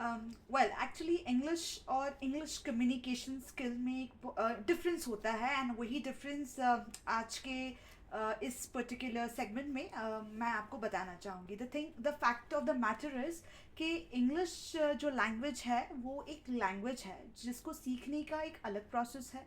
Well actually English और English communication skill में एक डिफरेंस होता है, एंड वही डिफरेंस आज के इस पर्टिकुलर सेगमेंट में मैं आपको बताना चाहूँगी. The fact of the matter is कि इंग्लिश जो लैंग्वेज है वो एक लैंग्वेज है जिसको सीखने का एक अलग प्रोसेस है.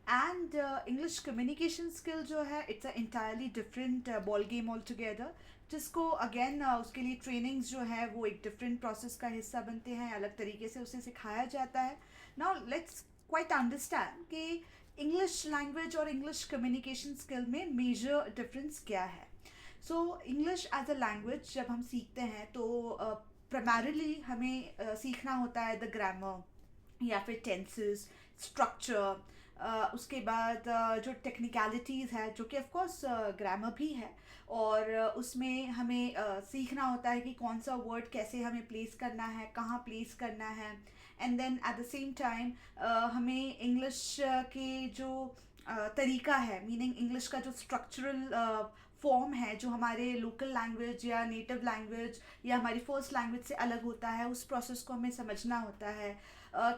एंड इंग्लिश कम्युनिकेशन स्किल जो है it's a entirely different ball game all together, जिसको अगेन उसके लिए ट्रेनिंग्स जो है वो एक डिफरेंट प्रोसेस का हिस्सा बनते हैं, अलग तरीके से उसे सिखाया जाता है. नाउ लेट्स क्वाइट अंडरस्टैंड कि इंग्लिश लैंग्वेज और इंग्लिश कम्युनिकेशन स्किल में मेजर डिफरेंस क्या है. So English as a language जब हम सीखते हैं तो प्राइमरीली हमें सीखना होता है द ग्रामर या फिर टेंसेस, स्ट्रक्चर. उसके बाद जो टेक्निकलिटीज़ है जो कि ऑफ कोर्स ग्रामर भी है, और उसमें हमें सीखना होता है कि कौन सा वर्ड कैसे हमें प्लेस करना है, कहाँ प्लेस करना है. And then at the same time हमें इंग्लिश के जो तरीका है, मीनिंग इंग्लिश का जो स्ट्रक्चरल फॉर्म है जो हमारे लोकल लैंग्वेज या नेटिव लैंग्वेज या हमारी फर्स्ट लैंग्वेज से अलग होता है, उस प्रोसेस को हमें समझना होता है.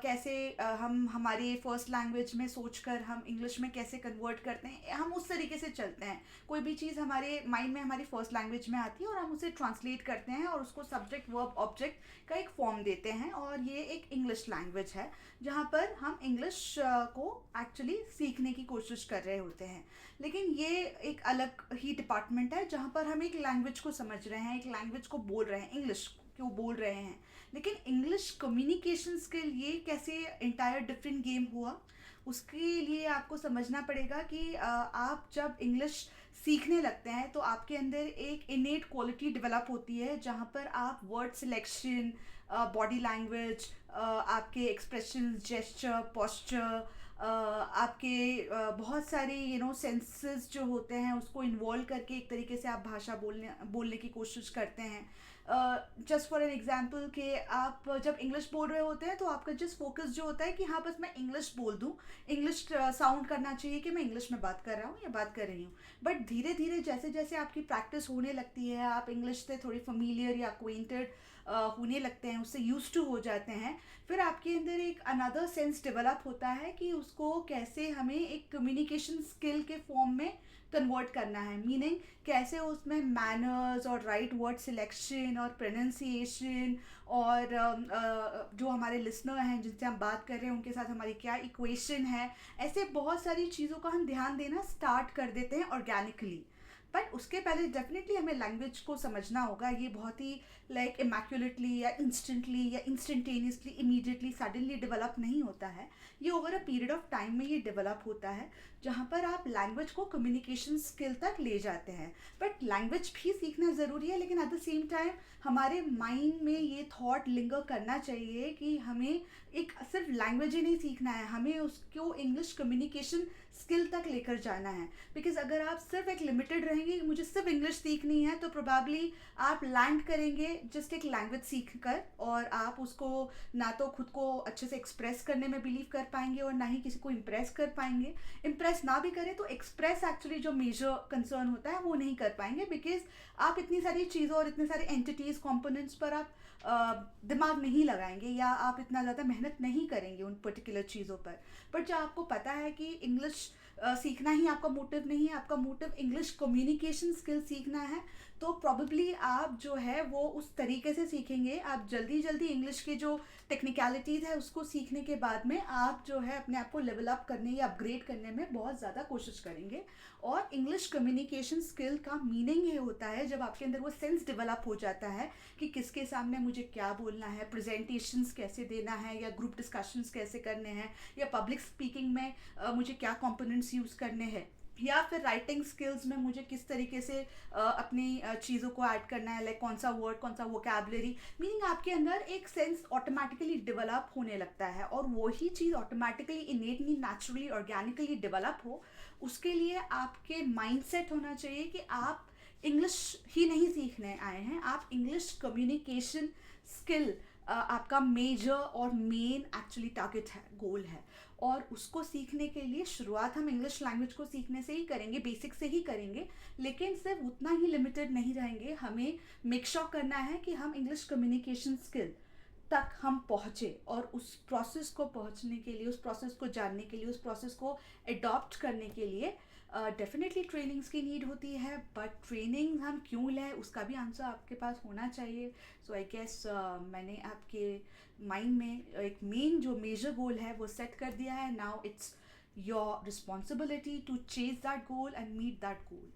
कैसे हम हमारे फर्स्ट लैंग्वेज में सोचकर हम इंग्लिश में कैसे कन्वर्ट करते हैं, हम उस तरीके से चलते हैं. कोई भी चीज़ हमारे माइंड में हमारी फर्स्ट लैंग्वेज में आती है और हम उसे ट्रांसलेट करते हैं और उसको सब्जेक्ट वर्ब ऑब्जेक्ट का एक फॉर्म देते हैं, और ये एक इंग्लिश लैंग्वेज है जहाँ पर हम इंग्लिश को एक्चुअली सीखने की कोशिश कर रहे होते हैं. लेकिन ये एक अलग ही डिपार्टमेंट है जहाँ पर हम एक लैंग्वेज को समझ रहे हैं, एक लैंग्वेज को बोल रहे हैं, इंग्लिश क्यों बोल रहे हैं. लेकिन इंग्लिश कम्युनिकेशन स्किल ये कैसे इंटायर डिफरेंट गेम हुआ, उसके लिए आपको समझना पड़ेगा कि आप जब इंग्लिश सीखने लगते हैं तो आपके अंदर एक इनेट क्वालिटी डेवलप होती है जहाँ पर आप वर्ड सिलेक्शन, बॉडी लैंग्वेज, आपके एक्सप्रेशन, जेस्चर, पोस्चर, आपके बहुत सारे सेंसेस जो होते हैं उसको इन्वॉल्व करके एक तरीके से आप भाषा बोलने की कोशिश करते हैं. जस्ट फॉर एन एग्जांपल कि आप जब इंग्लिश बोल रहे होते हैं तो आपका जस्ट फोकस जो होता है कि हाँ बस मैं इंग्लिश बोल दूँ, इंग्लिश साउंड करना चाहिए कि मैं इंग्लिश में बात कर रहा हूँ या बात कर रही हूँ. बट धीरे धीरे जैसे जैसे आपकी प्रैक्टिस होने लगती है, आप इंग्लिश से थोड़ी फेमिलियर या अक्वेंटेड होने लगते हैं, उससे यूज टू हो जाते हैं, फिर आपके अंदर एक अनदर सेंस डेवलप होता है कि उसको कैसे हमें एक कम्युनिकेशन स्किल के फॉर्म में कन्वर्ट करना है. मीनिंग कैसे उसमें मैनर्स और राइट वर्ड सिलेक्शन और प्रोनाउंसिएशन और जो हमारे लिसनर हैं जिनसे हम बात कर रहे हैं उनके साथ हमारी क्या इक्वेशन है, ऐसे बहुत सारी चीज़ों का हम ध्यान देना स्टार्ट कर देते हैं ऑर्गेनिकली. बट उसके पहले डेफिनेटली हमें लैंग्वेज को समझना होगा. ये बहुत ही लाइक इमैक्यूलेटली या इंस्टेंटली या इंस्टेंटेनियसली इमीडिएटली सडनली डेवलप नहीं होता है. ये over a period of time में ये डेवलप होता है जहाँ पर आप लैंग्वेज को कम्युनिकेशन स्किल तक ले जाते हैं. बट लैंग्वेज भी सीखना ज़रूरी है, लेकिन एट द सेम टाइम हमारे माइंड में ये थॉट लिंगर करना चाहिए कि हमें एक सिर्फ लैंग्वेज ही नहीं सीखना है, हमें उसको इंग्लिश कम्युनिकेशन स्किल तक लेकर जाना है. बिकॉज अगर आप सिर्फ एक लिमिटेड रहेंगे कि मुझे सिर्फ इंग्लिश सीखनी है तो प्रोबेबली आप लैंड करेंगे जस्ट एक लैंग्वेज सीख कर, और आप उसको ना तो खुद को अच्छे से एक्सप्रेस करने में बिलीव कर पाएंगे और ना ही किसी को इम्प्रेस कर पाएंगे. इम्प्रेस ना भी करें तो एक्सप्रेस एक्चुअली जो मेजर कंसर्न होता है वो नहीं कर पाएंगे, बिकॉज आप इतनी सारी चीज़ों और इतने सारे एंटिटीज़ कॉम्पोनेंट्स पर आप दिमाग नहीं लगाएंगे या आप इतना ज़्यादा मेहनत नहीं करेंगे उन पर्टिकुलर चीज़ों पर. बट जब आपको पता है कि इंग्लिश सीखना ही आपका मोटिव नहीं है, आपका मोटिव इंग्लिश कम्युनिकेशन स्किल सीखना है, तो प्रॉबेबली आप जो है वो उस तरीके से सीखेंगे. आप जल्दी जल्दी इंग्लिश के जो टेक्निकलिटीज़ है उसको सीखने के बाद में आप जो है अपने आप को लेवल अप करने या अपग्रेड करने में बहुत ज़्यादा कोशिश करेंगे. और इंग्लिश कम्युनिकेशन स्किल का मीनिंग ये होता है जब आपके अंदर वो सेंस डेवलप हो जाता है कि किसके सामने मुझे क्या बोलना है, प्रेजेंटेशंस कैसे देना है या ग्रुप डिस्कशंस कैसे करने हैं, या पब्लिक स्पीकिंग में मुझे क्या कंपोनेंट्स यूज़ करने हैं, या फिर राइटिंग स्किल्स में मुझे किस तरीके से अपनी चीज़ों को ऐड करना है, लाइक कौन सा वर्ड, कौन सा वोकैबुलरी. मीनिंग आपके अंदर एक सेंस ऑटोमेटिकली डेवलप होने लगता है, और वही चीज़ automatically innately naturally organically develop हो, उसके लिए आपके माइंडसेट होना चाहिए कि आप इंग्लिश ही नहीं सीखने आए हैं, आप इंग्लिश कम्युनिकेशन स्किल आपका मेजर और मेन एक्चुअली टारगेट है, गोल है. और उसको सीखने के लिए शुरुआत हम इंग्लिश लैंग्वेज को सीखने से ही करेंगे, बेसिक से ही करेंगे, लेकिन सिर्फ उतना ही लिमिटेड नहीं रहेंगे. हमें मेक श्योर करना है कि हम इंग्लिश कम्युनिकेशन स्किल तक हम पहुँचे और उस प्रोसेस को पहुँचने के लिए, उस प्रोसेस को जानने के लिए, उस प्रोसेस को अडॉप्ट करने के लिए डेफिनेटली ट्रेनिंग्स की नीड होती है। बट ट्रेनिंग हम क्यों लें, उसका भी आंसर आपके पास होना चाहिए। सो आई गेस मैंने आपके माइंड में एक मेन जो मेजर गोल है वो सेट कर दिया है। Now it's your responsibility to chase that goal and meet that goal.